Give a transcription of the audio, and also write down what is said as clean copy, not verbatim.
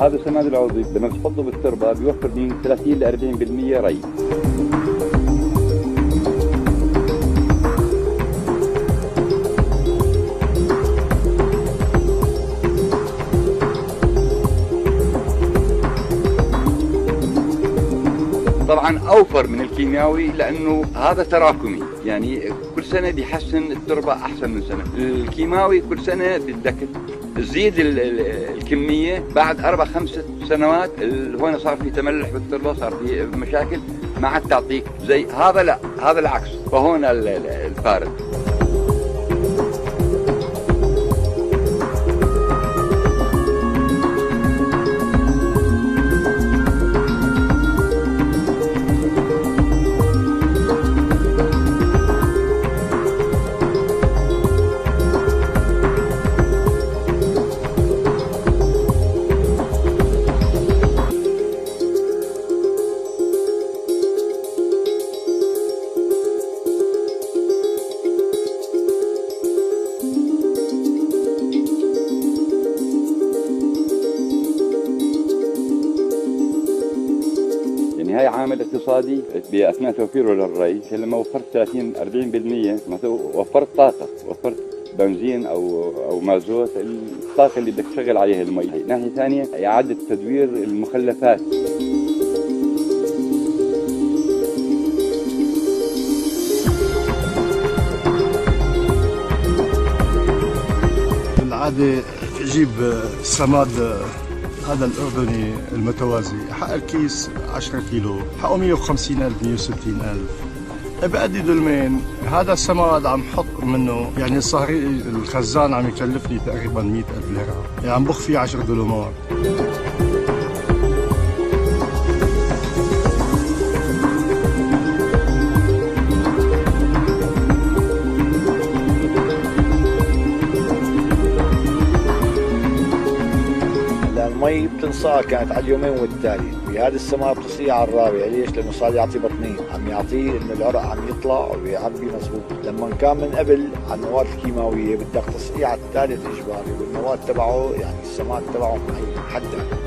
هذا السماد العضوي لما تحطه بالتربة بيوفر من 30 ل 40% ري. طبعا اوفر من الكيماوي لانه هذا تراكمي، يعني كل سنه بيحسن التربه احسن من سنه. الكيماوي كل سنه بدك تزيد الكميه، بعد 4-5 سنوات هون صار في تملح بالتربه، صار في مشاكل ما عاد تعطيك زي هذا. لا هذا العكس، فهون الفارق. هاي عامل اقتصادي بأثناء توفيره للري. لما وفرت 30-40% وفرت طاقة، وفرت بنزين أو مازوت، الطاقة اللي بدك تشغل عليها المي. ناحية ثانية إعادة تدوير المخلفات. بالعادة أجيب سماد هذا الأردني المتوازي، حق الكيس 10 كيلو حقه 150,000 160,000. بأدي دلمين. هذا السماد عم حط منه، يعني صار الخزان عم يكلفني تقريبا 100,000 ليرة، يعني عم بخ فيه 10 دولمات. المي بتنصاع كانت على اليومين والتالي، بهذا السماء بتصير على الرابع. ليش؟ لانه صار يعطي بطنين، عم يعطيه انه العرق عم يطلع ويعبي مزبوط. لما كان من قبل على المواد الكيماويه بدك تصقيع على الثالث اجباري، والمواد تبعه يعني السماد تبعه معين حدا.